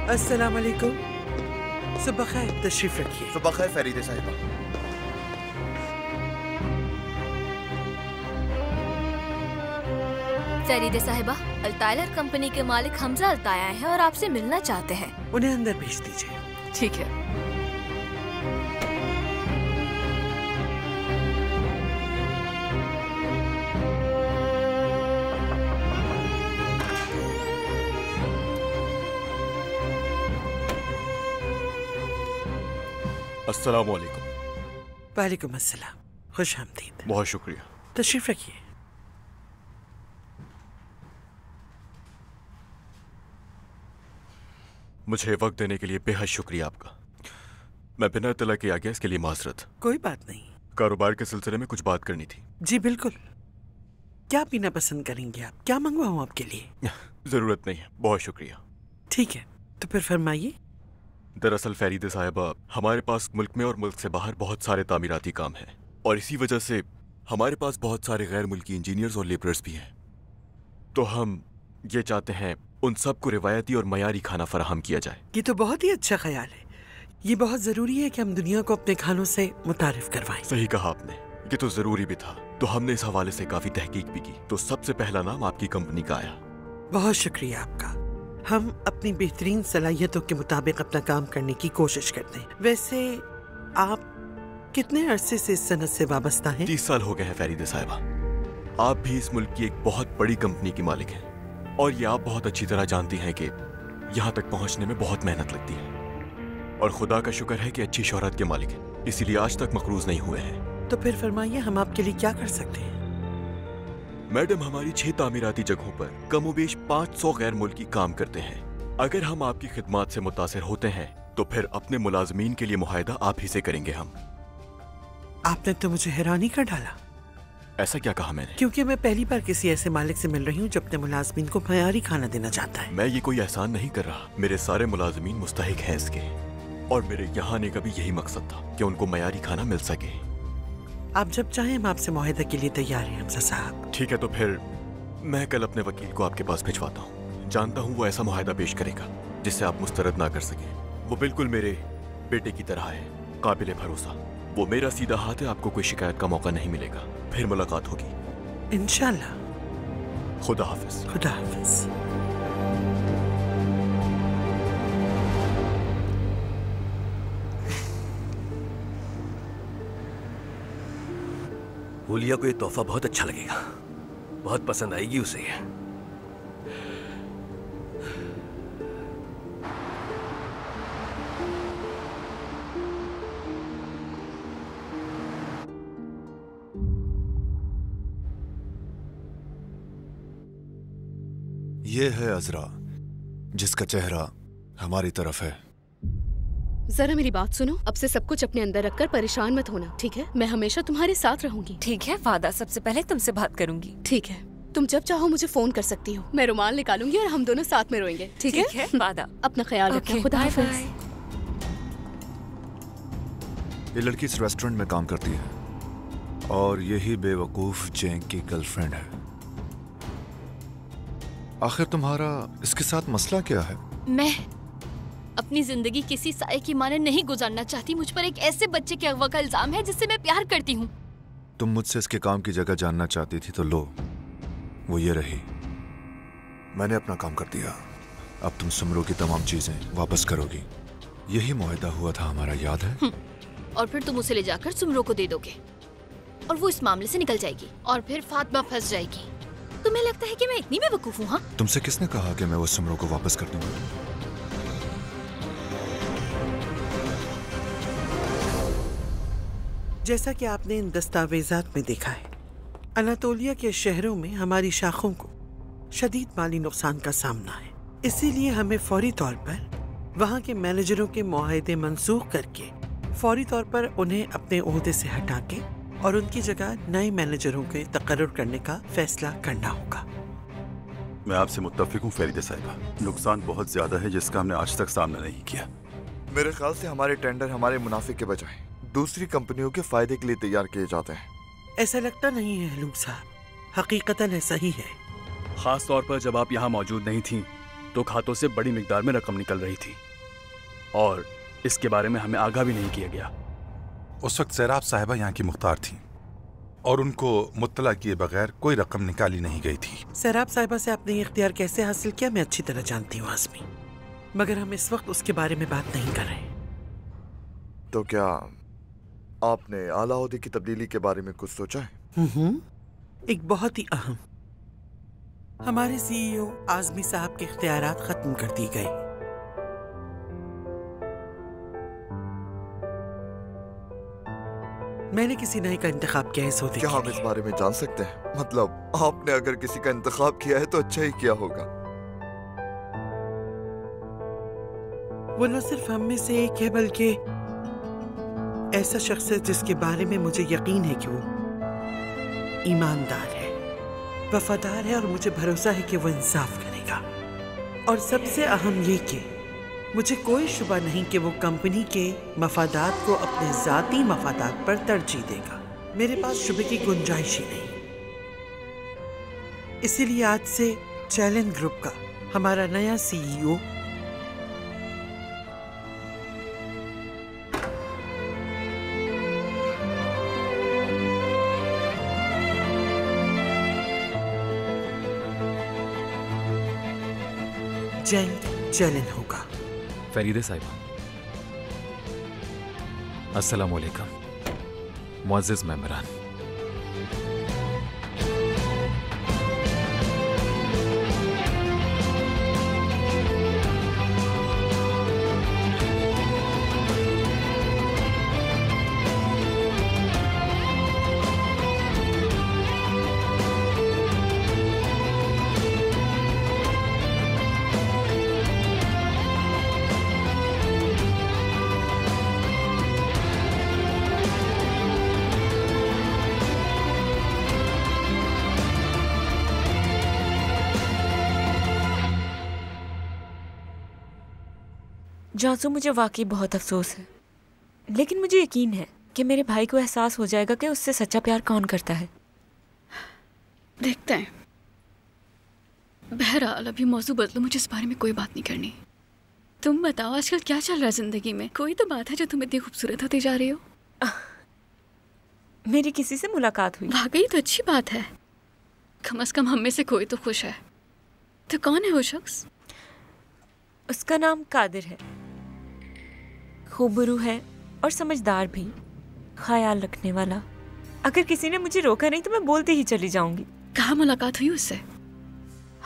अस्सलाम वालेकुम। सुबह खैर, तशरीफ रखिए। सुबह खैर फरीदा साहिबा। फरीदा साहिबा, अल्तायर कंपनी के मालिक हमजा अल्ताया हैं और आपसे मिलना चाहते हैं। उन्हें अंदर भेज दीजिए। ठीक है। अस्सलाम वालेकुम। वालेकुम अस्सलाम, खुश आमदीद। बहुत शुक्रिया। तशरीफ रखिए। मुझे वक्त देने के लिए बेहद शुक्रिया आपका। मैं बिना इत्तला के आ गया, इसके लिए माजरत। कोई बात नहीं। कारोबार के सिलसिले में कुछ बात करनी थी। जी बिल्कुल। क्या पीना पसंद करेंगे आप? क्या मंगवाऊं आपके लिए? जरूरत नहीं है, बहुत शुक्रिया। ठीक है, तो फिर फरमाइए। दरअसल फरीदा साहिबा, हमारे पास मुल्क में और मुल्क से बाहर बहुत सारे तामीराती काम हैं और इसी वजह से हमारे पास बहुत सारे गैर मुल्की इंजीनियर्स और लेबरर्स भी हैं। तो हम ये चाहते हैं उन सबको रिवायती और मयारी खाना फराहम किया जाए। ये तो बहुत ही अच्छा ख्याल है। ये बहुत जरूरी है कि हम दुनिया को अपने खानों से मुतारिफ करवाएं। सही कहा आपने, ये तो जरूरी भी था। तो हमने इस हवाले से काफी तहकीक भी की, तो सबसे पहला नाम आपकी कंपनी का आया। बहुत शुक्रिया आपका। हम अपनी बेहतरीन सलाहियतों के मुताबिक अपना काम करने की कोशिश करते हैं। वैसे आप कितने अरसे से इस सनत से वाबस्ता हैं? 30 साल हो गए हैं फरीदा साहिबा। आप भी इस मुल्क की एक बहुत बड़ी कंपनी की मालिक हैं और ये आप बहुत अच्छी तरह जानती हैं कि यहाँ तक पहुँचने में बहुत मेहनत लगती है और खुदा का शुक्र है कि अच्छी शोहरत के मालिक हैं, इसीलिए आज तक मकरूज नहीं हुए हैं। तो फिर फरमाइए, हम आपके लिए क्या कर सकते हैं? मैडम, हमारी 6 तामीराती जगहों पर कमोबेश 500 गैर मुल्की काम करते हैं। अगर हम आपकी खिदमात से मुतासिर होते हैं तो फिर अपने मुलाजमीन के लिए मुआहदा आप ही से करेंगे हम। आपने तो मुझे हैरानी कर डाला। ऐसा क्या कहा मैंने? क्योंकि मैं पहली बार किसी ऐसे मालिक से मिल रही हूँ जो अपने मुलाजमीन को मयारी खाना देना चाहता है। मैं ये कोई एहसान नहीं कर रहा, मेरे सारे मुलाजमीन मुस्तहिक हैं इसके और मेरे यहाँ आने का भी यही मकसद था कि उनको मयारी खाना मिल सके। आप जब चाहें हम आपसे मुआहदा के लिए तैयार हैं हमजा साहब। ठीक है, तो फिर मैं कल अपने वकील को आपके पास भिजवाता हूँ। जानता हूँ वो ऐसा मुआहदा पेश करेगा जिससे आप मुस्तरद ना कर सकें। वो बिल्कुल मेरे बेटे की तरह है, काबिल भरोसा। वो मेरा सीधा हाथ है, आपको कोई शिकायत का मौका नहीं मिलेगा। फिर मुलाकात होगी इंशाल्लाह। खुदा हाफिज। खुदा हाफिज। हुलिया को ये तोहफा बहुत अच्छा लगेगा, बहुत पसंद आएगी उसे। ये है अजरा, जिसका चेहरा हमारी तरफ है। जरा मेरी बात सुनो, अब से सब कुछ अपने अंदर रखकर परेशान मत होना, ठीक है? मैं हमेशा तुम्हारे साथ रहूंगी। ठीक है वादा, सबसे पहले तुमसे बात करूंगी। ठीक है, तुम जब चाहो मुझे फोन कर सकती हो। मैं रुमाल निकालूंगी और हम दोनों साथ में रोएंगे, ठीक है? वादा। अपना ख्याल रखना। खुदा हाफिज। ये लड़की इस रेस्टोरेंट में काम करती है और यही बेवकूफ जैंग की गर्लफ्रेंड है। आखिर तुम्हारा इसके साथ मसला क्या है? मैं अपनी जिंदगी किसी साए की माने नहीं गुजारना चाहती। मुझ पर एक ऐसे बच्चे के अगवा का इल्जाम है जिससे मैं प्यार करती हूँ। तुम मुझसे इसके काम की जगह जानना चाहती थी तो लो, वो ये रही। मैंने अपना काम कर दिया, अब तुम सुमरो की तमाम चीजें वापस करोगी। यही मुआहदा हुआ था हमारा, याद है? और फिर तुम उसे ले जाकर सुमरो को दे दोगे और वो इस मामले से निकल जाएगी और फिर फातिमा फंस जाएगी। तुम्हें लगता है कि मैं इतनी बेवकूफ हूँ? हाँ, तुमसे किसने कहा कि मैं वो सुमरो को वापस कर दूंगा? जैसा कि आपने इन दस्तावेजात में देखा है, अनातोलिया के शहरों में हमारी शाखों को शदीद माली नुकसान का सामना है। इसीलिए हमें फौरी तौर पर वहाँ के मैनेजरों के मुआहदे मंसूख करके फौरी तौर पर उन्हें अपने ओहदे से हटा के और उनकी जगह नए मैनेजरों के तकर्रुर करने का फैसला करना होगा। मैं आपसे मुत्तफिक हूँ फरीदा साहिबा। नुकसान बहुत ज्यादा है जिसका हमने आज तक सामना नहीं किया। मेरे ख्याल से हमारे टेंडर हमारे मुनाफे के बजाय दूसरी कंपनियों के फायदे के लिए तैयार किए जाते हैं। ऐसा लगता नहीं है हलूक साहब, हकीकतन ऐसा ही है। खास तौर पर जब आप यहाँ मौजूद नहीं थी तो खातों से बड़ी मिकदार में रकम निकल रही थी और इसके बारे में हमें आगाह भी नहीं किया गया। उस वक्त सैराब साहिबा यहाँ की मुख्तार थी और उनको मुत्तला किए बगैर कोई रकम निकाली नहीं गई थी। सैराब साहिबा से आपने ये इख्तियार कैसे हासिल किया मैं अच्छी तरह जानती हूँ आज़मी, मगर हम इस वक्त उसके बारे में बात नहीं कर रहे। तो क्या आपने आला ओहदे की तब्दीली के बारे में कुछ सोचा है? एक बहुत ही अहम, हमारे सीईओ आज़मी साहब के इख्तियारात खत्म कर दिए गए। मैंने किसी नए का इंतखाब किया है इस ओहदे के लिए। क्या हम इस बारे में जान सकते हैं? मतलब आपने अगर किसी का इंतखाब किया है तो अच्छा ही किया होगा। वो न सिर्फ हम में से एक है बल्कि ऐसा शख्स है जिसके बारे में मुझे यकीन है कि वो ईमानदार है, वफादार है और मुझे भरोसा है कि वो इंसाफ करेगा। और सबसे अहम ये कि मुझे कोई शुबा नहीं कि वो कंपनी के मफादात को अपने ज़ाती मफादात पर तरजीह देगा। मेरे पास शुबे की गुंजाइश ही नहीं। इसीलिए आज से चैलेंज ग्रुप का हमारा नया सीईओ जैंग चैलेंज होगा। फरीदे साहिबा, अस्सलाम वालेकुम। मुअज़्ज़िज़ मेंबरान, जांसू, मुझे वाकई बहुत अफसोस है, लेकिन मुझे यकीन है कि मेरे भाई को एहसास हो जाएगा कि उससे सच्चा प्यार कौन करता है। देखते हैं। बहरहाल अभी मौजू बदलो, मुझे इस बारे में कोई बात नहीं करनी। तुम बताओ आजकल क्या चल रहा है जिंदगी में? कोई तो बात है जो तुम इतनी खूबसूरत होती जा रही हो। मेरी किसी से मुलाकात हुई। वाकई तो अच्छी बात है, कम से कम हम में से कोई तो खुश है। तो कौन है वो शख्स? उसका नाम कादिर है, खूबरू है और समझदार भी, ख्याल रखने वाला। अगर किसी ने मुझे रोका नहीं तो मैं बोलते ही चली जाऊंगी। कहाँ मुलाकात हुई उससे?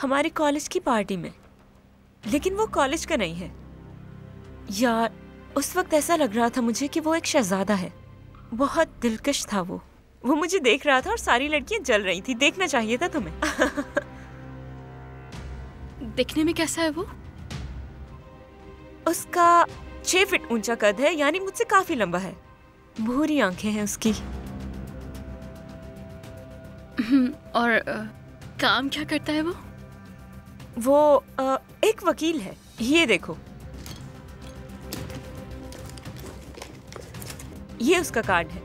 हमारी कॉलेज की पार्टी में, लेकिन वो कॉलेज का नहीं है। यार, उस वक्त ऐसा लग रहा था मुझे कि वो एक शहजादा है। बहुत दिलकश था वो मुझे देख रहा था और सारी लड़कियां जल रही थी। देखना चाहिए था तुम्हें। दिखने में कैसा है वो? उसका 6 फीट ऊंचा कद है, यानी मुझसे काफी लंबा है। भूरी आंखें हैं उसकी। और काम क्या करता है वो? वो एक वकील है। ये देखो, ये उसका कार्ड है।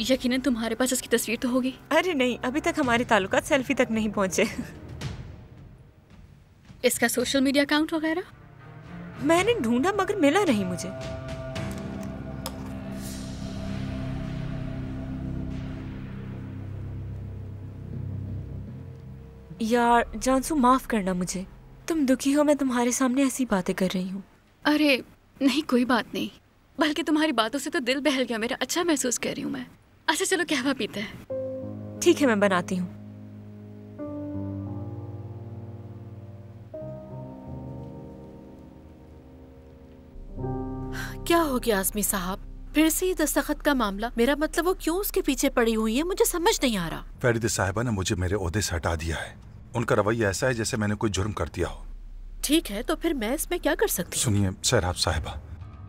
यकीनन तुम्हारे पास इसकी तस्वीर तो होगी। अरे नहीं, अभी तक हमारे ताल्लुकात सेल्फी तक नहीं पहुंचे। इसका सोशल मीडिया अकाउंट वगैरह? मैंने ढूंढा मगर मिला नहीं मुझे। यार जानसू, माफ करना मुझे। तुम दुखी हो, मैं तुम्हारे सामने ऐसी बातें कर रही हूँ। अरे नहीं, कोई बात नहीं, बल्कि तुम्हारी बातों से तो दिल बहल गया मेरा। अच्छा महसूस कर रही हूँ मैं। अच्छा चलो कहवा पीते हैं। ठीक है, मैं बनाती हूँ। क्या हो गया आज़मी साहब? फिर से ये दस्तखत का मामला? मेरा मतलब वो क्यों उसके पीछे पड़ी हुई है, मुझे समझ नहीं आ रहा। फरीदे साहिबा ने मुझे मेरे ओहदे से हटा दिया है। उनका रवैया ऐसा है जैसे मैंने कोई जुर्म कर दिया हो। ठीक है, तो फिर मैं इसमें क्या कर सकती हूँ? सुनिए सैराब साहिबा,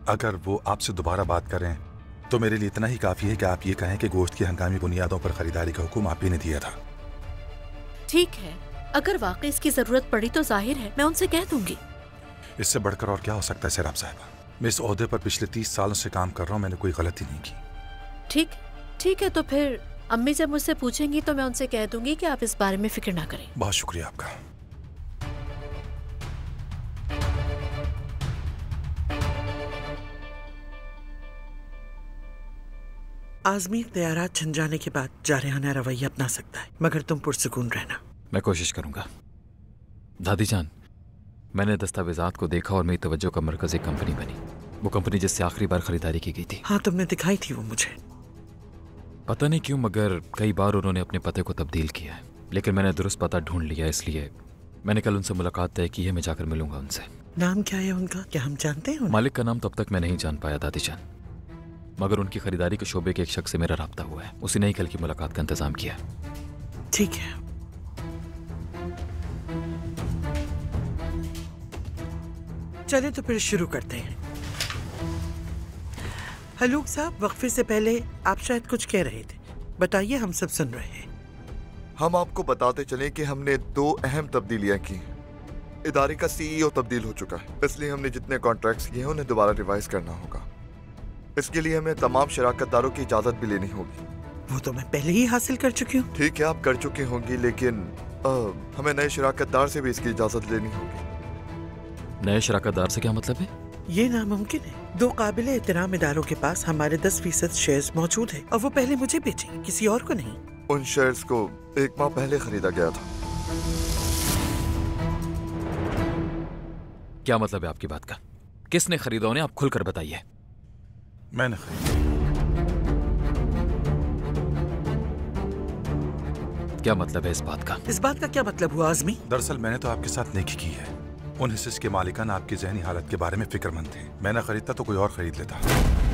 अगर वो आपसे दोबारा बात करें तो मेरे लिए इतना ही काफी है कि आप ये कहें कि गोश्त की हंगामी बुनियादों पर खरीदारी का हुक्म आप ही ने दिया था। ठीक है, अगर वाकई इसकी जरूरत पड़ी तो जाहिर है मैं उनसे कह दूंगी। इससे बढ़कर और क्या हो सकता है सैराब साहिबा? मैं इस ओहदे पर पिछले 30 सालों से काम कर रहा हूँ, मैंने कोई गलती नहीं की। ठीक है, तो फिर अम्मी जब मुझसे पूछेंगी तो मैं उनसे कह दूंगी कि आप इस बारे में फिक्र ना करें। बहुत शुक्रिया आपका। आजमी तैयारात छिन जाने के बाद जारहाना रवैया अपना सकता है, मगर तुम पुरसुकून रहना। मैं कोशिश करूंगा। दादी जान, मैंने दस्तावेजात को देखा और मेरी तवज्जो का मरकज एक कंपनी बनी, वो कंपनी जिससे आखिरी बार खरीदारी की गई थी। हाँ, तुमने दिखाई थी वो मुझे। पता नहीं क्यों मगर कई बार उन्होंने अपने पते को तब्दील किया है, लेकिन मैंने दुरुस्त पता ढूंढ लिया, इसलिए मैंने कल उनसे मुलाकात तय की है। मैं जाकर मिलूंगा उनसे। नाम क्या है उनका? क्या हम जानते हैं? मालिक का नाम तो अब तक मैं नहीं जान पाया दादी जान, मगर उनकी खरीदारी के शोबे के एक शख्स से मेरा राब्ता हुआ है। उसी ने ही कल की मुलाकात का इंतजाम किया। ठीक है, चले तो फिर शुरू करते हैं। हलूक साहब, वक्फे से पहले आप शायद कुछ कह रहे थे, बताइए, हम सब सुन रहे हैं। हम आपको बताते चले कि हमने 2 अहम तब्दीलियां की हैं। इदारे का सीईओ तब्दील हो चुका है, इसलिए हमने जितने कॉन्ट्रैक्ट्स किए हैं उन्हें दोबारा रिवाइज करना होगा। इसके लिए हमें तमाम शराकतदारों की इजाजत भी लेनी होगी। वो तो मैं पहले ही हासिल कर चुकी हूँ। ठीक है, आप कर चुकी होंगी, लेकिन हमें नए शराकतदार से भी इसकी इजाजत लेनी होगी। नए शराकतदार से क्या मतलब है? ये नामुमकिन है। 2 काबिले एहतराम इदारों के पास हमारे 10% शेयर्स मौजूद है और वो पहले मुझे बेचे, किसी और को नहीं। उन शेयर्स को 1 माह पहले खरीदा गया था। क्या मतलब है आपकी बात का? किसने खरीदा उन्हें, आप खुलकर बताइए। मैंने खरीदा। क्या मतलब है इस बात का? इस बात का क्या मतलब हुआ आजमी? दरअसल मैंने तो आपके साथ नेकी की है। उन हिस्से के मालिकान आपकी जहनी हालत के बारे में फिक्रमंद थे। मैं ना खरीदता तो कोई और खरीद लेता।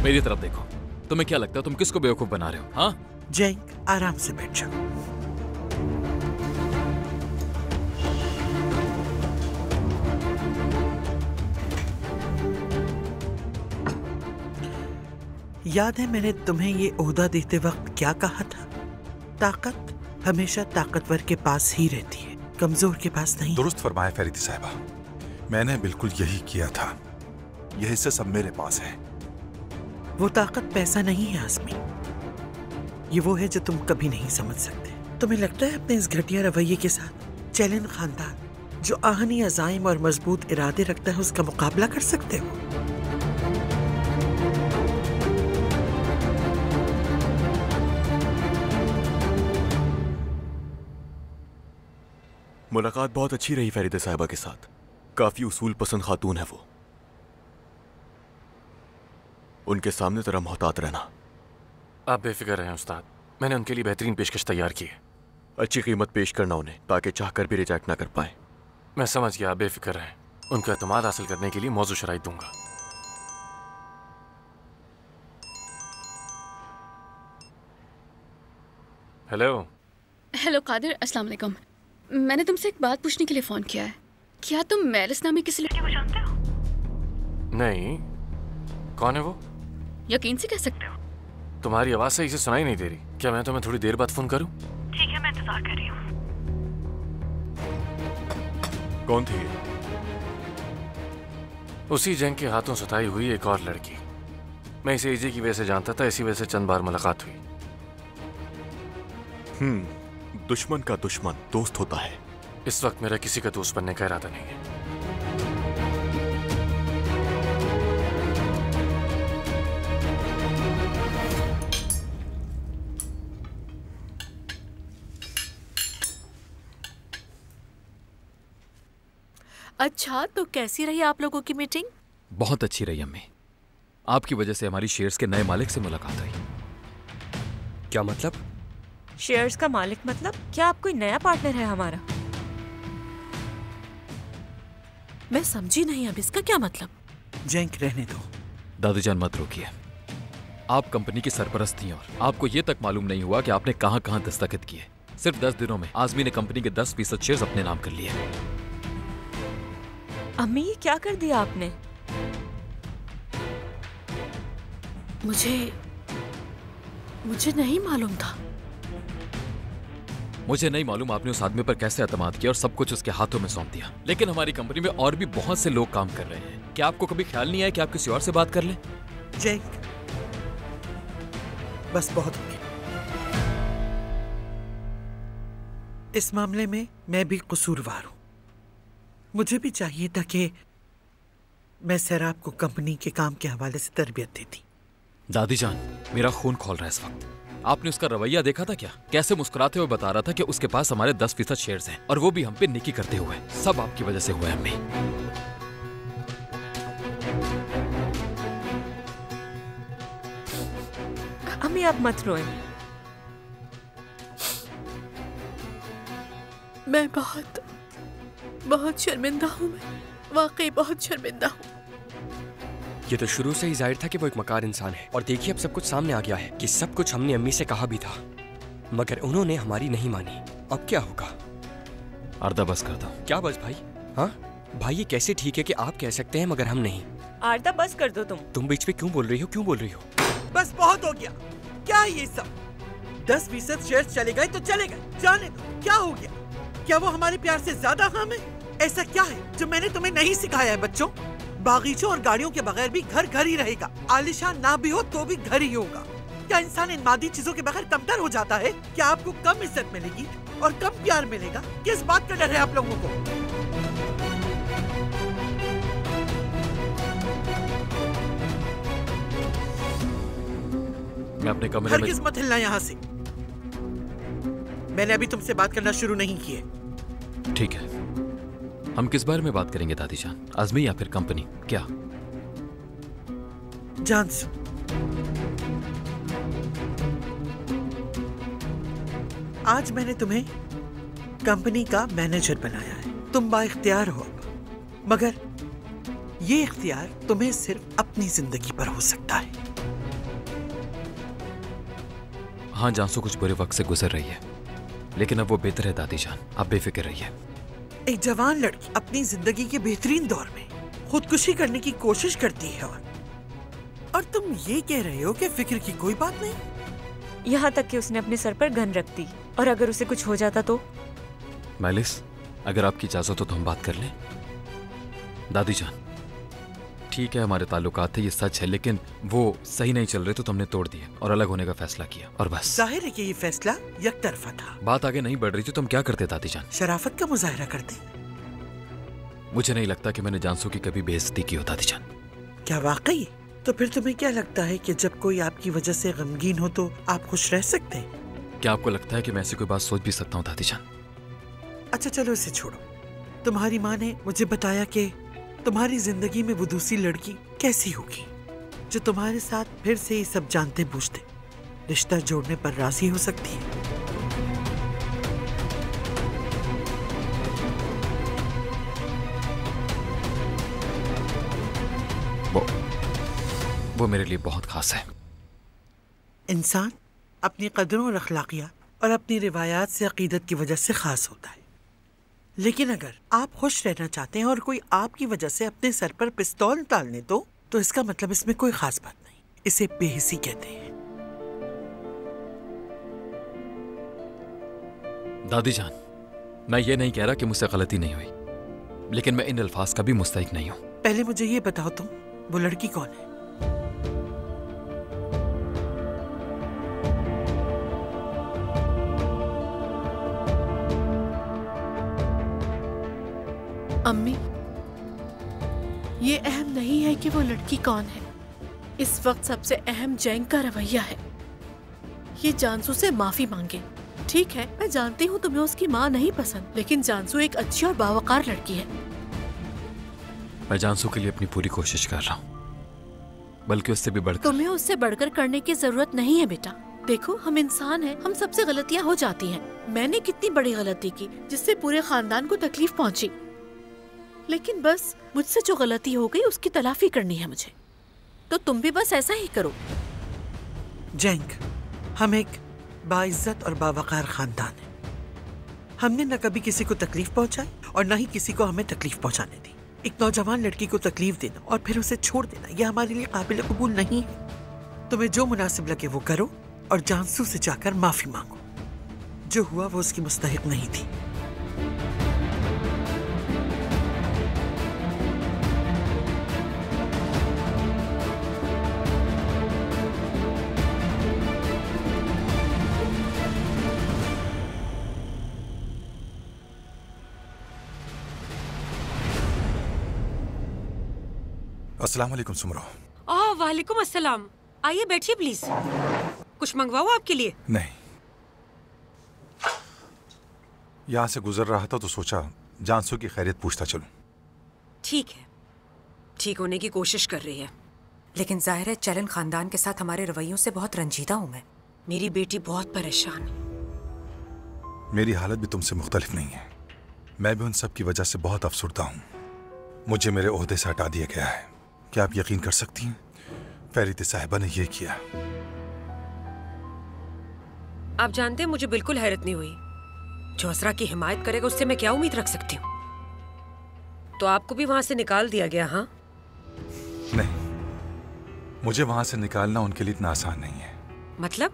मेरी तरफ देखो, तुम्हें क्या लगता है तुम किसको बेवकूफ बना रहे हो? हाँ जैंक, आराम से बैठ जाओ। याद है मैंने तुम्हें ये ओहदा देते वक्त क्या कहा था? ताकत हमेशा ताकतवर के पास ही रहती है, कमजोर के पास नहीं। दुरुस्त फरमाया फरीदी साहिबा, मैंने बिल्कुल यही किया था। यह हिस्से सब मेरे पास है। वो ताकत पैसा नहीं है आजमी, ये वो है जो तुम कभी नहीं समझ सकते। तुम्हें लगता है अपने इस घटिया रवैये के साथ चैलेंज खानदान जो आहनी अज़ाइम और मजबूत इरादे रखता है उसका मुकाबला कर सकते हो? मुलाकात बहुत अच्छी रही फरीदा साहिबा के साथ। काफी उसूल पसंद खातून है वो। उनके सामने तरह मोहतात रहना। आप बेफिक्र रहें उस्ताद, मैंने उनके लिए बेहतरीन पेशकश तैयार की है। अच्छी कीमत पेश करना उन्हें, ताकि चाहकर भी रिजेक्ट ना कर पाए। मैं समझ गया, आप बेफिक्र रहें। उनका एतमाद हासिल करने के लिए मौजू शराइत दूंगा। हेलो। हेलो कादिर, अस्सलाम वालेकुम। मैंने तुमसे एक बात पूछने के लिए फोन किया है। क्या तुम मेलिस नामी किसी लड़की को जानते हो? नहीं, कौन है वो? यकीन से कह सकते हो? तुम्हारी आवाज से इसे सुनाई नहीं दे रही। क्या मैं तुम्हें थोड़ी देर बाद फोन करूं? ठीक है, मैं इंतजार कर रही हूँ। कौन थी ये? उसी जंग के हाथों सताई हुई एक और लड़की। मैं इसे इजी की वजह से जानता था, इसी वजह से चंद बार मुलाकात हुई। दुश्मन का दुश्मन दोस्त होता है। इस वक्त मेरा किसी का दोस्त बनने का इरादा नहीं है। अच्छा, तो कैसी रही आप लोगों की मीटिंग? बहुत अच्छी रही अम्मी। आपकी वजह से हमारी शेयर्स के नए मालिक से मुलाकात हुई। क्या मतलब? शेयर्स का मालिक मतलब? क्या आप कोई नया पार्टनर है हमारा? मैं समझी नहीं, अब इसका क्या मतलब? जैंक, रहने दो। दादूजान मत रोकिए। आप कंपनी की सरपरस्त थी और आपको ये तक मालूम नहीं हुआ कि आपने कहां कहां दस्तखत किए। सिर्फ 10 दिनों में आजमी ने कंपनी के 10% शेयर्स अपने नाम कर लिए। अम्मी, ये क्या कर दिया आपने? मुझे नहीं मालूम था। मुझे नहीं मालूम आपने उस आदमी पर कैसे एतमाद किया और सब कुछ उसके हाथों में सौंप दिया। लेकिन हमारी कंपनी में और भी बहुत से लोग काम कर रहे हैं। क्या आपको कभी ख्याल नहीं आया कि आप किसी और से बात कर लें? जैक, बस बहुत हो गया। इस मामले में मैं भी कसूरवार हूं। मुझे भी चाहिए था कि मैं सैराब को कंपनी के काम के हवाले से तरबियत देती। दादी जान, मेरा खून खोल रहा है इस वक्त। आपने उसका रवैया देखा था क्या? कैसे मुस्कुराते हुए बता रहा था कि उसके पास हमारे 10% शेयर्स हैं, और वो भी हम पे नेकी करते हुए। सब आपकी वजह से हुआ है अम्मी। अम्मी आप मत रोएं। मैं बहुत बहुत शर्मिंदा हूँ। मैं वाकई बहुत शर्मिंदा हूँ। ये तो शुरू से ही जाहिर था कि वो एक मकार इंसान है, और देखिए अब सब कुछ सामने आ गया है कि सब कुछ हमने अम्मी से कहा भी था, मगर उन्होंने हमारी नहीं मानी। अब क्या होगा? आरदा बस कर दो। क्या बस भाई? हाँ भाई, ये कैसे ठीक है कि आप कह सकते हैं मगर हम नहीं? आरदा बस कर दो। तुम बीच में क्यों बोल रही हो? क्यों बोल रही हो? बस बहुत हो गया। क्या है ये सब? 10% शेयर्स चले गए तो चले गए, जाने दो। क्या हो गया? क्या वो हमारे प्यार से ज्यादा हम है? ऐसा क्या है जो मैंने तुम्हें नहीं सिखाया है? बच्चों, बागीचों और गाड़ियों के बगैर भी घर घर ही रहेगा। आलिशान ना भी हो तो भी घर ही होगा। क्या इंसान इन मादी चीजों के बगैर कमतर हो जाता है? क्या आपको कम इज्जत मिलेगी और कम प्यार मिलेगा? किस बात का डर है आप लोगों को? मैं अपने कमरे में। हरगिज़ मत हिलना यहाँ से। मैंने अभी तुमसे बात करना शुरू नहीं की है। ठीक है, हम किस बारे में बात करेंगे दादी जान? आज़मी या फिर कंपनी? क्या? जानसू, आज मैंने तुम्हें कंपनी का मैनेजर बनाया है। तुम बाइख्तियार हो अब, मगर ये इख्तियार तुम्हें सिर्फ अपनी जिंदगी पर हो सकता है। हाँ, जानसू कुछ बुरे वक्त से गुजर रही है, लेकिन अब वो बेहतर है दादी जान, आप बेफिक्र रहिए। एक जवान लड़की अपनी जिंदगी के बेहतरीन दौर में खुदकुशी करने की कोशिश करती है, और तुम ये कह रहे हो कि फिक्र की कोई बात नहीं। यहाँ तक कि उसने अपने सर पर गन रख दी, और अगर उसे कुछ हो जाता तो? मैलिस, अगर आपकी इजाजत हो तो हम बात कर लें। दादी जान, ठीक है हमारे ताल्लुकात थे, ये सच है, लेकिन वो सही नहीं चल रहे तो तुमने तोड़ दिए और अलग होने का फैसला किया, और बस। जाहिर है कि ये फैसला यकतरफा था। बात आगे नहीं बढ़ रही थी तो हम क्या करते दादी जान? शराफत का मुजाहरा करते। मुझे नहीं लगता कि मैंने जानसू की कभी बेइज्जती की हो दादी जान। क्या वाकई? तो फिर तुम्हें क्या लगता है कि जब कोई आपकी वजह से गमगीन हो तो आप खुश रह सकते हैं? क्या आपको लगता है कि मैं ऐसी कोई बात सोच भी सकता हूँ दादी जान? अच्छा चलो इसे छोड़ो। तुम्हारी माँ ने मुझे बताया कि तुम्हारी जिंदगी में वो दूसरी लड़की कैसी होगी जो तुम्हारे साथ फिर से ये सब जानते बूझते रिश्ता जोड़ने पर राजी हो सकती है। वो मेरे लिए बहुत खास है। इंसान अपनी कदरों और अखलाकियात और अपनी रिवायात से अकीदत की वजह से खास होता है, लेकिन अगर आप खुश रहना चाहते हैं और कोई आपकी वजह से अपने सर पर पिस्तौल डालने दो तो इसका मतलब इसमें कोई खास बात नहीं। इसे बेहिसी कहते हैं। दादी जान, मैं ये नहीं कह रहा कि मुझसे गलती नहीं हुई, लेकिन मैं इन अल्फाज का भी मुस्तहिक नहीं हूँ। पहले मुझे ये बताओ तुम वो लड़की कौन है? अम्मी, ये अहम नहीं है कि वो लड़की कौन है। इस वक्त सबसे अहम जैंग का रवैया है। ये जानसू से माफी मांगे। ठीक है, मैं जानती हूँ तुम्हें उसकी माँ नहीं पसंद, लेकिन जानसू एक अच्छी और बावकार लड़की है। मैं जानसू के लिए अपनी पूरी कोशिश कर रहा हूँ, बल्कि उससे भी बढ़कर। तुम्हें उससे बढ़कर करने की जरूरत नहीं है बेटा। देखो, हम इंसान हैं, हम सबसे गलतियाँ हो जाती हैं। मैंने कितनी बड़ी गलती की जिससे पूरे खानदान को तकलीफ पहुँची, लेकिन बस मुझसे जो गलती हो गई उसकी तलाफी करनी है मुझे। तो तुम भी बस ऐसा ही करो। जैंग, हम एक बाइज्जत और बावकार खानदान है। हमने न कभी किसी को तकलीफ पहुंचाई और न ही किसी को हमें तकलीफ पहुंचाने दी। एक नौजवान लड़की को तकलीफ देना और फिर उसे छोड़ देना यह हमारे लिए काबिल कबूल नहीं है। तुम्हें जो मुनासिब लगे वो करो और जानसू से जाकर माफी मांगो। जो हुआ वो उसकी मुस्तहिक नहीं थी। अस्सलाम वालेकुम सुमरो। ओह वालेकुम अस्सलाम। आइए बैठिए प्लीज। कुछ मंगवाओ आपके लिए? नहीं, यहाँ से गुजर रहा था तो सोचा जानसू की खैरियत पूछता चलूं। ठीक है, ठीक होने की कोशिश कर रही है, लेकिन जाहिर है चलन खानदान के साथ हमारे रवैयों से बहुत रंजीदा हूँ मैं। मेरी बेटी बहुत परेशान है। मेरी हालत भी तुमसे मुख्तलिफ नहीं है। मैं भी उन सब की वजह से बहुत अफसुर्दा हूँ। मुझे मेरे ओहदे से हटा दिया गया है। क्या आप यकीन कर सकती हैं, फरीदा साहिबा ने यह किया। आप जानते हैं मुझे बिल्कुल हैरत नहीं हुई। जो असरा की हिमायत करेगा उससे मैं क्या उम्मीद रख सकती हूँ? तो आपको भी वहां से निकाल दिया गया? हाँ नहीं, मुझे वहां से निकालना उनके लिए इतना आसान नहीं है। मतलब?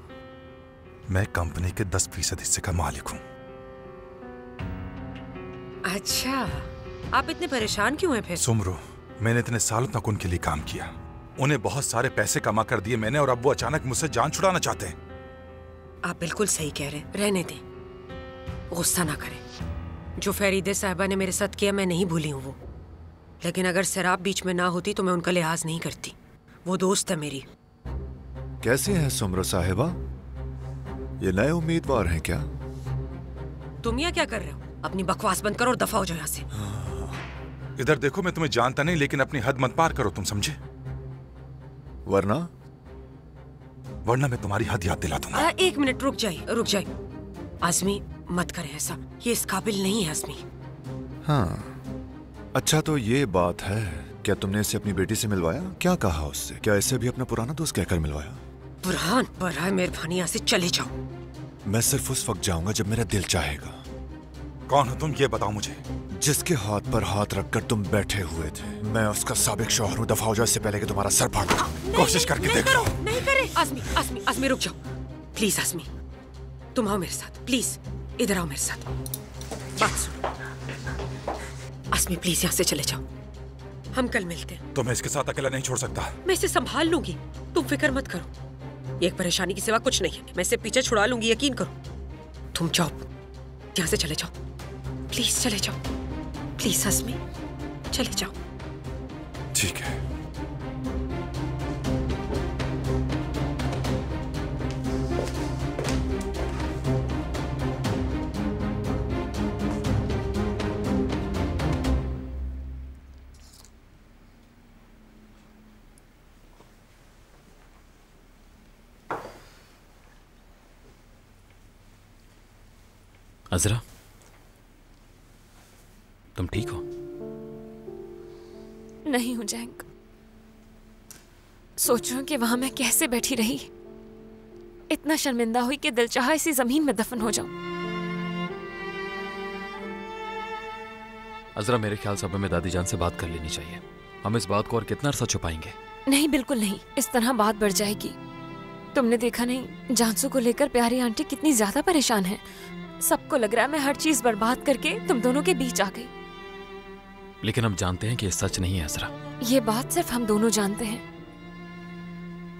मैं कंपनी के 10% हिस्से का मालिक हूँ। अच्छा, आप इतने परेशान क्यों हैं फिर? सुमरो, मैंने इतने सालों तक उनके लिए काम किया, उन्हें बहुत सारे पैसे कमा कर दिए मैंने, और अब वो अचानक मुझसे जान छुड़ाना चाहते हैं। आप बिल्कुल सही कह रहे हैं, रहने दें, गुस्सा ना करें। जो फरीदा साहिबा ने मेरे साथ किया मैं नहीं भूली हूँ वो, लेकिन अगर शराब बीच में ना होती तो मैं उनका लिहाज नहीं करती। वो दोस्त है मेरी। कैसे हैं सुमरो साहिबा? ये नए उम्मीदवार हैं क्या? तुम यहाँ क्या कर रहे हो? अपनी बकवास बंद करो और दफा हो जाओ यहाँ से। इधर देखो, मैं तुम्हें जानता नहीं, लेकिन अपनी हद मत पार करो, तुम समझे? वरना मैं तुम्हारी हद याद दिला दूंगा। एक मिनट रुक जाइए। आज़मी मत करें ऐसा, ये इस काबिल नहीं है आज़मी। हाँ, अच्छा तो ये बात है। क्या तुमने इसे अपनी बेटी से मिलवाया? क्या कहा उससे? क्या इसे भी अपना पुराना दोस्त कहकर मिलवाया? बुरहान, बराए मेहरबानी यहाँ से चले जाओ। मैं सिर्फ उस वक्त जाऊंगा जब मेरा दिल चाहेगा। कौन हो तुम, ये बताओ मुझे। जिसके हाथ पर हाथ रखकर तुम बैठे हुए थे, मैं उसका साबिक शौहर हूँ। दफा हो जाओ इससे पहले कि तुम्हारा सर फाड़ दूं। कोशिश करके देख लो। नहीं करे। आज़मी रुक जाओ प्लीज। आज़मी तुम आओ मेरे साथ प्लीज, इधर आओ मेरे साथ, बात सुनो। आज़मी प्लीज यहाँ से चले जाओ, हम कल मिलते हैं। तो मैं इसके साथ अकेला नहीं छोड़ सकता। मैं इसे संभाल लूंगी, तुम फिक्र मत करो। एक परेशानी की सिवा कुछ नहीं है, मैं इसे पीछे छुड़ा लूंगी, यकीन करो। तुम जाओ यहाँ से, चले जाओ प्लीज, चले जाओ प्लीज। आज़मी चले जाओ। ठीक है। अजरा, तुम ठीक हो? नहीं हूं जैंक। सोच रही हूं कि वहां मैं कैसे बैठी रही, इतना शर्मिंदा हुई कि दिल चाहा इसी जमीन में दफन हो जाऊं। अजरा, मेरे ख्याल से हमें दादी जान से बात कर लेनी चाहिए। हम इस बात को और कितना अरसा छुपाएंगे? नहीं, बिल्कुल नहीं, इस तरह बात बढ़ जाएगी। तुमने देखा नहीं जानसू को लेकर प्यारी आंटी कितनी ज्यादा परेशान है। सबको लग रहा है मैं हर चीज बर्बाद करके तुम दोनों के बीच आ गई। लेकिन हम जानते हैं कि ये सच नहीं है अजरा। ये बात सिर्फ हम दोनों जानते हैं।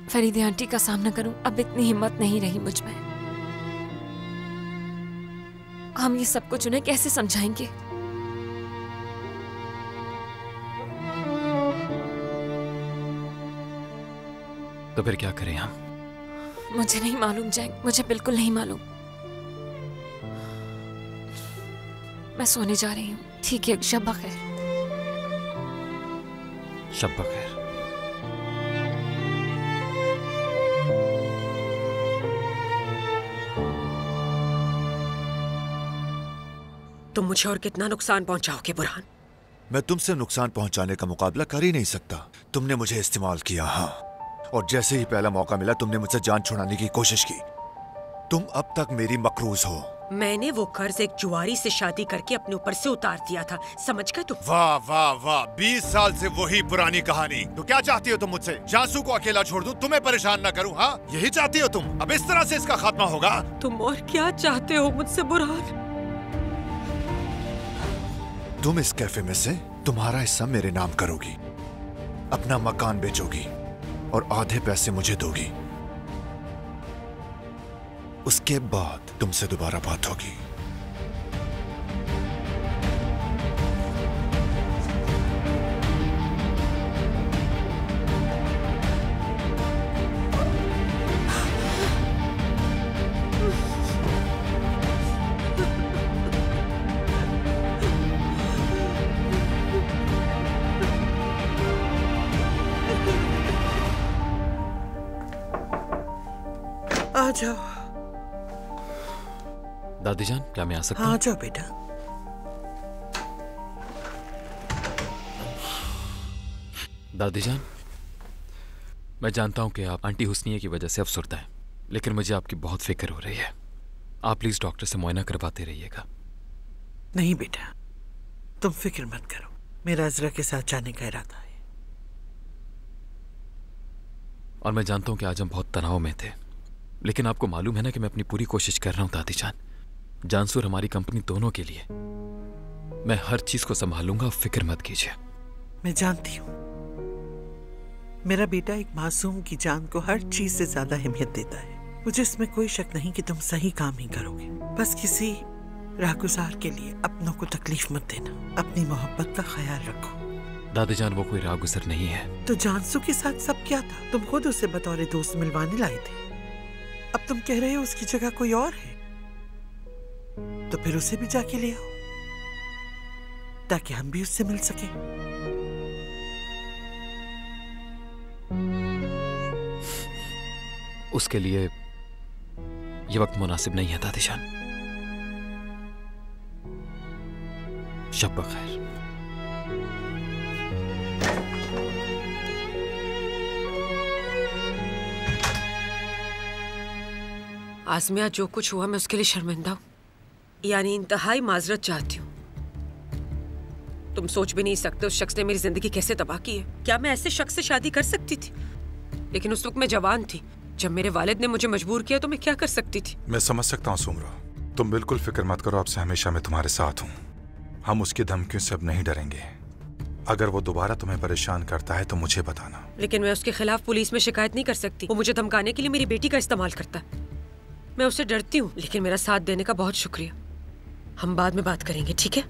फरीदा आंटी का सामना करूं, अब इतनी हिम्मत नहीं रही मुझ में। हम ये सब कुछ उन्हें कैसे समझाएंगे? तो फिर क्या करें हम? मुझे नहीं मालूम जैंक, मुझे बिल्कुल नहीं मालूम। मैं सोने जा रही हूँ। ठीक है, शब बखैर। शब बखैर। तुम मुझे और कितना नुकसान पहुंचाओगे बुरहान? मैं तुमसे नुकसान पहुंचाने का मुकाबला कर ही नहीं सकता। तुमने मुझे इस्तेमाल किया, हाँ, और जैसे ही पहला मौका मिला तुमने मुझसे जान छुड़ाने की कोशिश की। तुम अब तक मेरी मकरूज हो। मैंने वो कर्ज एक जुआरी से शादी करके अपने ऊपर से उतार दिया था, समझ गए तुम? वाह वाह वाह, 20 साल से वही पुरानी कहानी। तो क्या चाहती हो तुम मुझसे? जानसू को अकेला छोड़ दूं, तुम्हें परेशान ना करूं? हाँ, यही चाहती हो तुम? अब इस तरह से इसका खात्मा होगा? तुम और क्या चाहते हो मुझसे बुरहान? तुम इस कैफे में से तुम्हारा हिस्सा मेरे नाम करोगी, अपना मकान बेचोगी और आधे पैसे मुझे दोगी। उसके बाद तुमसे दोबारा बात होगी। आ जाओ। दादी जान, क्या मैं आ सकता हाँ, हूँ? आ जाओ बेटा। दादी जान, मैं जानता हूं कि आप आंटी हुस्निया की वजह से अफसरदा हैं, लेकिन मुझे आपकी बहुत फिक्र हो रही है। आप प्लीज डॉक्टर से मुआयना करवाते रहिएगा। नहीं बेटा, तुम फिक्र मत करो, मेरा अजरा के साथ जाने का इरादा है। और मैं जानता हूं कि आज हम बहुत तनाव में थे, लेकिन आपको मालूम है ना कि मैं अपनी पूरी कोशिश कर रहा हूं दादी जान। जानसू और हमारी कंपनी दोनों के लिए मैं हर चीज को संभालूंगा, फिक्र मत कीजिए। मैं जानती हूँ मेरा बेटा एक मासूम की जान को हर चीज से ज्यादा अहमियत देता है। मुझे इसमें कोई शक नहीं कि तुम सही काम ही करोगे। बस किसी राहगुजार के लिए अपनों को तकलीफ मत देना। अपनी मोहब्बत का ख्याल रखो। दादी जान, वो कोई राहगुजर नहीं है। तो जानसू के साथ सब क्या था? तुम खुद उसे बतौर दोस्त मिलवाने लाए थे। अब तुम कह रहे हो उसकी जगह कोई और है, तो फिर उसे भी जाके ले आओ ताकि हम भी उससे मिल सके। उसके लिए ये वक्त मुनासिब नहीं है दादी जान। शब बखैर। आसमिया, जो कुछ हुआ मैं उसके लिए शर्मिंदा हूँ, यानी इंतहाई माजरत चाहती हूँ। तुम सोच भी नहीं सकते उस शख्स ने मेरी जिंदगी कैसे तबाह की है। क्या मैं ऐसे शख्स से शादी कर सकती थी? लेकिन उस वक्त मैं जवान थी। जब मेरे वालिद ने मुझे मजबूर किया तो मैं क्या कर सकती थी? मैं समझ सकता हूँ सुमरो, तुम बिल्कुल फिक्र मत करो। आपसे हमेशा मैं तुम्हारे साथ हूँ। हम उसकी धमकियों से अब नहीं डरेंगे। अगर वो दोबारा तुम्हें परेशान करता है तो मुझे बताना। लेकिन मैं उसके खिलाफ पुलिस में शिकायत नहीं कर सकती। वो मुझे धमकाने के लिए मेरी बेटी का इस्तेमाल करता है। मैं उससे डरती हूँ। लेकिन मेरा साथ देने का बहुत शुक्रिया। हम बाद में बात करेंगे, ठीक है?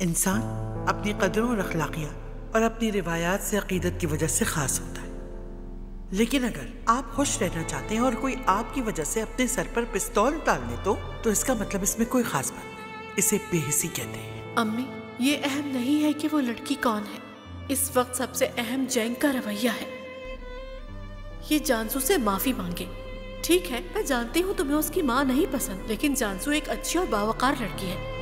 इंसान अपनी कदरों और अखलाकियात और अपनी रिवायात से अकीदत की वजह से खास होता है। लेकिन अगर आप खुश रहना चाहते हैं और कोई आपकी वजह से अपने सर पर पिस्तौल डाल दे तो इसका मतलब इसमें कोई खास बात नहीं। इसे बेहिसी कहते हैं। अम्मी, ये अहम नहीं है कि वो लड़की कौन है। इस वक्त सबसे अहम जैंग का रवैया है। ये जानसू से माफी मांगे। ठीक है, मैं जानती हूँ तुम्हें उसकी माँ नहीं पसंद, लेकिन जानसू एक अच्छी और बावकार लड़की है।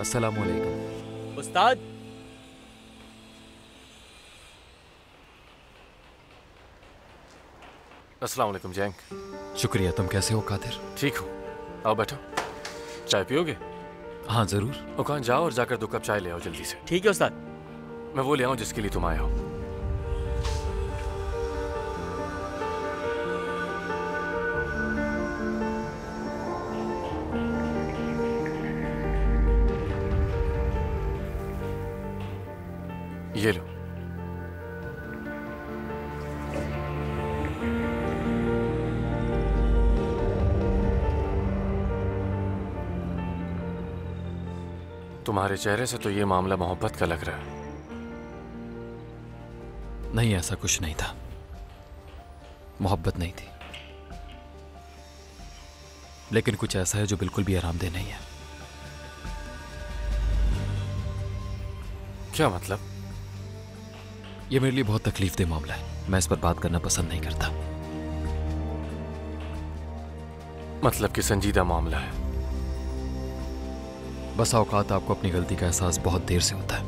अस्सलामु अलैकुम। उस्ताद, अस्सलाम वालेकुम जैंग। शुक्रिया। तुम कैसे हो कादिर? ठीक हूँ, आओ बैठो। चाय पियोगे? हाँ जरूर। दुकान जाओ और जाकर 2 कप चाय ले आओ जल्दी से। ठीक है उस्ताद। मैं वो ले आऊँ जिसके लिए तुम आए हो। ये लो। तुम्हारे चेहरे से तो ये मामला मोहब्बत का लग रहा है। नहीं, ऐसा कुछ नहीं था। मोहब्बत नहीं थी, लेकिन कुछ ऐसा है जो बिल्कुल भी आरामदेह नहीं है। क्या मतलब? यह मेरे लिए बहुत तकलीफदेह मामला है। मैं इस पर बात करना पसंद नहीं करता। मतलब कि संजीदा मामला है। बस औकात आपको अपनी गलती का एहसास बहुत देर से होता है।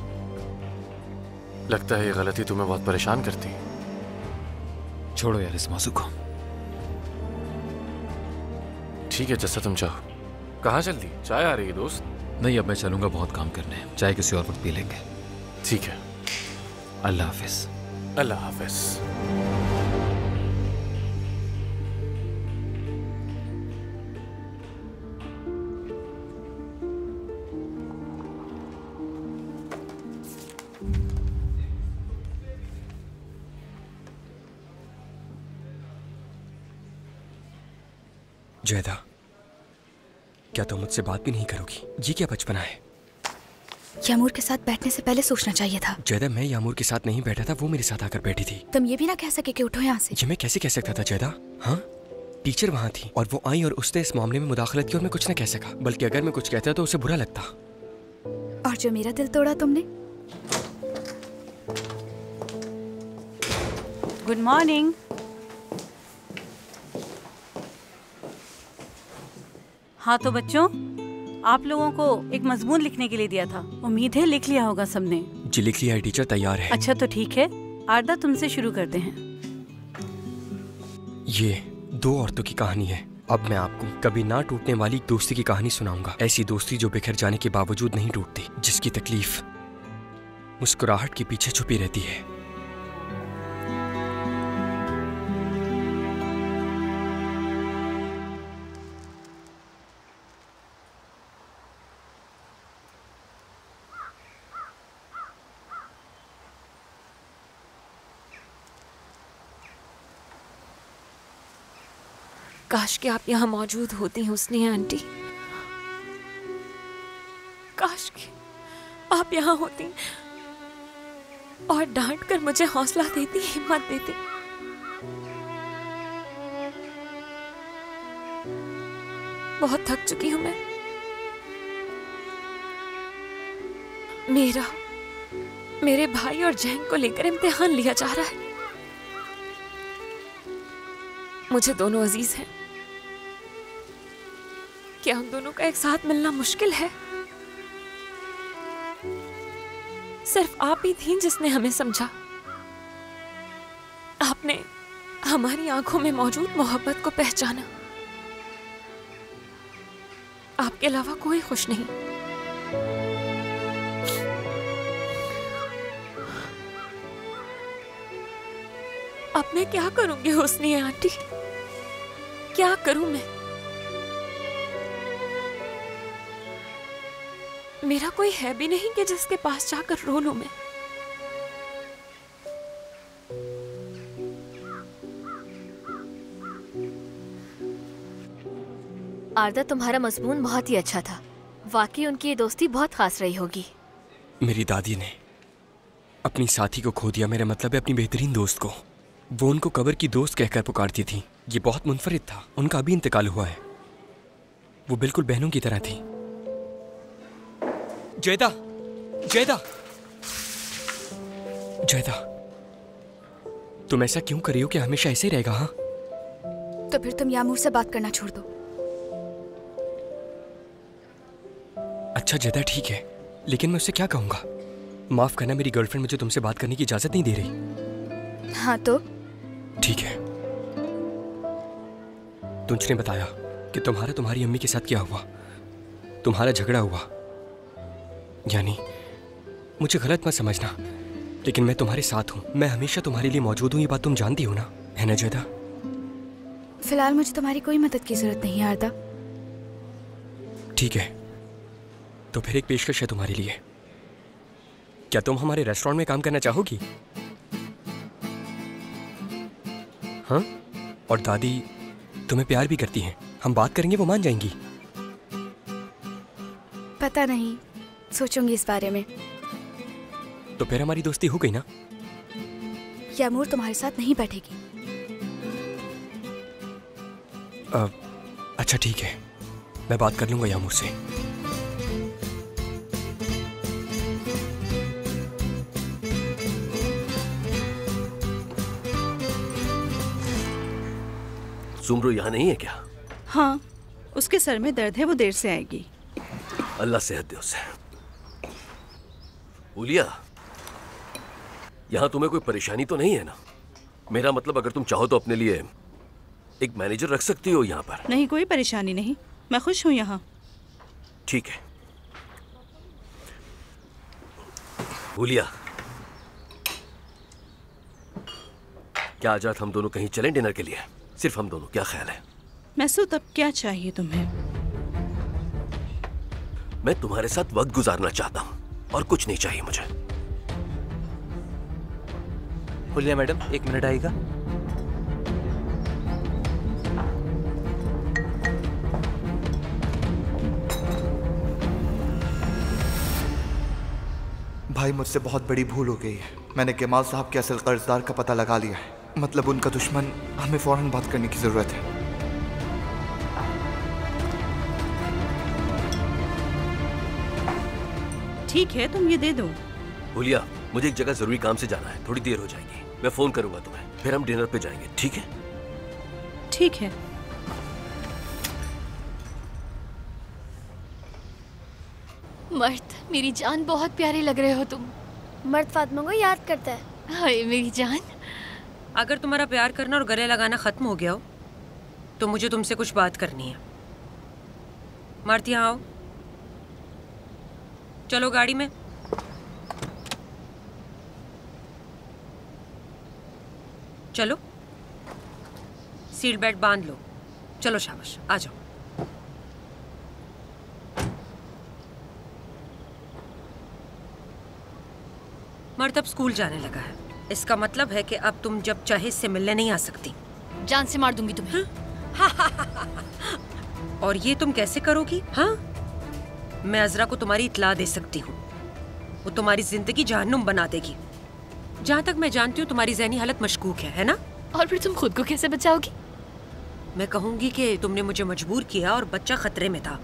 लगता है ये गलती तुम्हें बहुत परेशान करती है। छोड़ो यार इस मौजू को। ठीक है, जैसा तुम चाहो। कहाँ चल दी? चाय आ रही है दोस्त? नहीं, अब मैं चलूंगा बहुत काम करने। चाय किसी और वक्त पी लेंगे। ठीक है। अल्लाह हाफिज। अल्लाह हाफिज। जैदा, क्या तुम मुझसे बात भी नहीं करोगी? ये क्या बचपना है? यामूर के साथ बैठने से पहले सोचना चाहिए था। जैदा, मैं यामूर के साथ नहीं बैठा था, वो मेरे साथ आकर बैठी थी। तुम ये भी ना कह सके कि उठो यहाँ से। ये मैं कैसे कह सकता था जैदा? हाँ, टीचर वहाँ थी और वो आई और उसने इस मामले में मुदाखलत की और मैं कुछ ना कह सका। बल्कि अगर मैं कुछ कहता तो उसे बुरा लगता। और जो मेरा दिल तोड़ा तुमने। Good morning. हाँ तो बच्चों, आप लोगों को एक मजमून लिखने के लिए दिया था। उम्मीद है लिख लिया होगा सबने। जी लिख लिया है टीचर, तैयार है। अच्छा तो ठीक है, आरदा तुमसे शुरू करते हैं। ये 2 औरतों की कहानी है। अब मैं आपको कभी ना टूटने वाली दोस्ती की कहानी सुनाऊंगा। ऐसी दोस्ती जो बिखर जाने के बावजूद नहीं टूटती, जिसकी तकलीफ मुस्कुराहट के पीछे छुपी रहती है। काश कि आप यहाँ मौजूद होती हुस्नी आंटी। काश कि आप यहाँ होती और डांट कर मुझे हौसला देती, हिम्मत देती। बहुत थक चुकी हूं मैं। मेरे भाई और जैंग को लेकर इम्तिहान लिया जा रहा है। मुझे दोनों अजीज हैं। क्या उन दोनों का एक साथ मिलना मुश्किल है? सिर्फ आप ही थीं जिसने हमें समझा। आपने हमारी आंखों में मौजूद मोहब्बत को पहचाना। आपके अलावा कोई खुश नहीं। अब मैं क्या करूंगी हुस्नी आंटी? क्या करूं मैं? मेरा कोई है भी नहीं कि जिसके पास जाकर रो लूं मैं। आरदा, तुम्हारा मजमून बहुत ही अच्छा था। वाकई उनकी ये दोस्ती बहुत खास रही होगी। मेरी दादी ने अपनी साथी को खो दिया। मेरा मतलब है अपनी बेहतरीन दोस्त को। वो उनको कब्र की दोस्त कहकर पुकारती थी। ये बहुत मुनफरिद था। उनका अभी इंतकाल हुआ है। वो बिल्कुल बहनों की तरह थी। जैदा, जैदा, जैदा, तुम ऐसा क्यों कर रही हो? कि हमेशा ऐसे ही रहेगा? हाँ तो फिर तुम यामूर से बात करना छोड़ दो। अच्छा जैदा ठीक है, लेकिन मैं उससे क्या कहूंगा? माफ करना, मेरी गर्लफ्रेंड मुझे तुमसे बात करने की इजाजत नहीं दे रही। हाँ तो ठीक है। तुझने बताया कि तुम्हारी अम्मी के साथ क्या हुआ। तुम्हारा झगड़ा हुआ। यानी मुझे गलत मत समझना, लेकिन मैं तुम्हारे साथ हूं। मैं हमेशा तुम्हारे लिए मौजूद हूं। ये बात तुम जानती हो ना, है ना जैदा? फिलहाल मुझे तुम्हारी कोई मदद की जरूरत नहीं आरदा। ठीक है, तो फिर एक पेशकश है तुम्हारे लिए। क्या तुम हमारे रेस्टोरेंट में काम करना चाहोगी? हाँ? और दादी तुम्हें प्यार भी करती हैं। हम बात करेंगे, वो मान जाएंगी। पता नहीं, सोचूंगी इस बारे में। तो फिर हमारी दोस्ती हो गई ना? यामूर तुम्हारे साथ नहीं बैठेगी। अच्छा ठीक है, मैं बात कर लूंगा यामूर से। सुमरो यहाँ नहीं है क्या? हाँ, उसके सर में दर्द है, वो देर से आएगी। अल्लाह सेहत दे उसे। उलिया, यहाँ तुम्हें कोई परेशानी तो नहीं है ना? मेरा मतलब अगर तुम चाहो तो अपने लिए एक मैनेजर रख सकती हो यहाँ पर। नहीं, कोई परेशानी नहीं, मैं खुश हूँ यहाँ। ठीक है। उलिया, क्या आज रात हम दोनों कहीं चलें डिनर के लिए? सिर्फ हम दोनों, क्या ख्याल है? मैसूद, अब क्या चाहिए तुम्हें? मैं तुम्हारे साथ वक्त गुजारना चाहता हूँ और कुछ नहीं चाहिए मुझे। हुलिया मैडम, 1 मिनट आएगा। भाई मुझसे बहुत बड़ी भूल हो गई है। मैंने कमाल साहब के असल कर्जदार का पता लगा लिया है। मतलब उनका दुश्मन। हमें फौरन बात करने की जरूरत है। ठीक है, तुम ये दे दो। हुलिया, मुझे एक जगह जरूरी काम से जाना है, थोड़ी देर हो जाएगी। मैं फोन करूंगा तुम्हें, फिर हम डिनर पे जाएंगे, ठीक है? ठीक है। मर्द, मेरी जान, बहुत प्यारे लग रहे हो तुम। मर्द फातिमा को याद करता है। हाय मेरी जान। अगर तुम्हारा प्यार करना और गले लगाना खत्म हो गया हो तो मुझे तुमसे कुछ बात करनी है। मर्द यहाँ आओ, चलो गाड़ी में। चलो, सीट बेल्ट बांध लो। चलो शाबाश, आ जाओ। मर्द अब स्कूल जाने लगा है। इसका मतलब है कि अब तुम जब चाहे इससे मिलने नहीं आ सकती। जान से मार दूंगी तुम्हें। और ये तुम कैसे करोगी? हाँ, मैं अजरा को तुम्हारी इत्ला दे सकती हूँ। वो तुम्हारी जिंदगी जहन्नुम बना देगी। जहाँ तक मैं जानती हूँ तुम्हारी ज़हनी हालत मशकूक है ना? और फिर तुम खुद को कैसे बचाओगी? मैं कहूँगी कि तुमने मुझे मजबूर किया और बच्चा खतरे में था,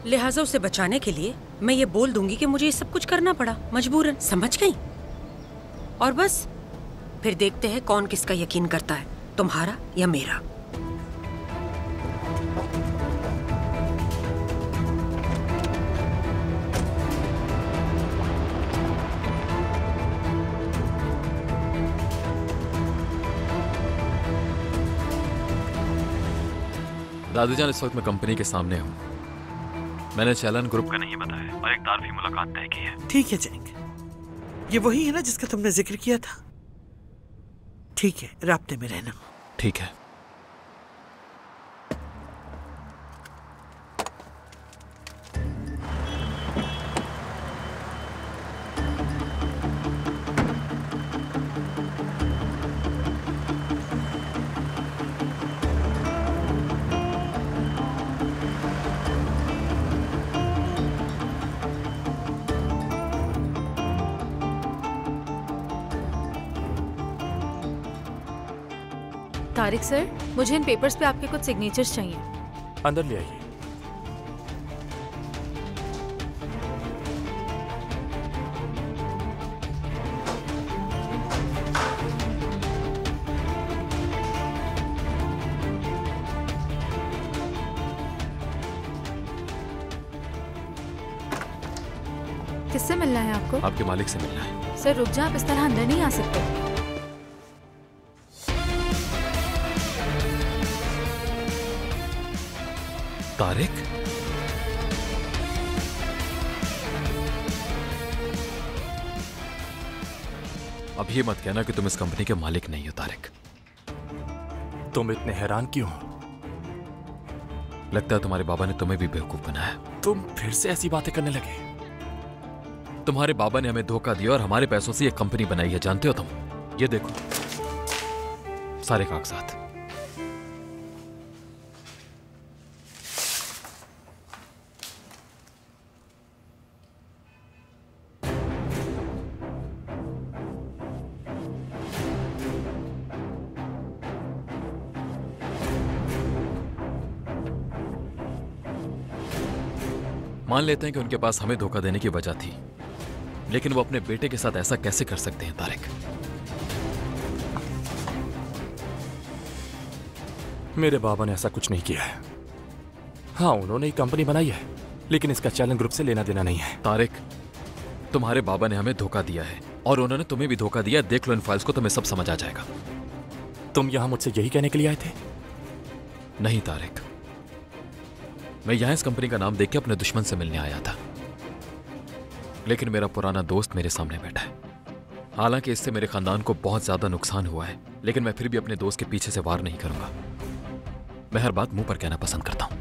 लिहाजा उसे बचाने के लिए मैं ये बोल दूंगी कि मुझे ये सब कुछ करना पड़ा मजबूरन। समझ गई? और बस फिर देखते हैं कौन किसका यकीन करता है, तुम्हारा या मेरा। दादीजान, इस वक्त मैं कंपनी के सामने हूँ। मैंने चैलन ग्रुप का नहीं बताया और एक तारफी मुलाकात तय की है। ठीक है जैंग, ये वही है ना जिसका तुमने जिक्र किया था? ठीक है, राब्ते में रहना। ठीक है। तारिक सर, मुझे इन पेपर्स पे आपके कुछ सिग्नेचर्स चाहिए। अंदर ले आइए। किससे मिलना है आपको? आपके मालिक से मिलना है। सर रुक जा, आप इस तरह अंदर नहीं आ सकते। तारिक, अब ये मत कहना कि तुम इस कंपनी के मालिक नहीं हो। तारिक, तुम इतने हैरान क्यों हो? लगता है तुम्हारे बाबा ने तुम्हें भी बेवकूफ बनाया। तुम फिर से ऐसी बातें करने लगे? तुम्हारे बाबा ने हमें धोखा दिया और हमारे पैसों से ये कंपनी बनाई है, जानते हो तुम? ये देखो सारे कागजात। मान लेते हैं कि उनके पास हमें धोखा देने की वजह थी, लेकिन वो अपने बेटे के साथ ऐसा कैसे कर सकते हैं तारिक? मेरे बाबा ने ऐसा कुछ नहीं किया है। हाँ, उन्होंने एक कंपनी बनाई है, लेकिन इसका चैलेंज ग्रुप से लेना देना नहीं है। तारिक, तुम्हारे बाबा ने हमें धोखा दिया है और उन्होंने तुम्हें भी धोखा दिया। देख लो इन फाइल्स को, तुम्हें सब समझ आ जाएगा। तुम यहां मुझसे यही कहने के लिए आए थे? नहीं तारिक, मैं यहां इस कंपनी का नाम देख के अपने दुश्मन से मिलने आया था, लेकिन मेरा पुराना दोस्त मेरे सामने बैठा है। हालांकि इससे मेरे खानदान को बहुत ज्यादा नुकसान हुआ है, लेकिन मैं फिर भी अपने दोस्त के पीछे से वार नहीं करूंगा। मैं हर बात मुंह पर कहना पसंद करता हूं।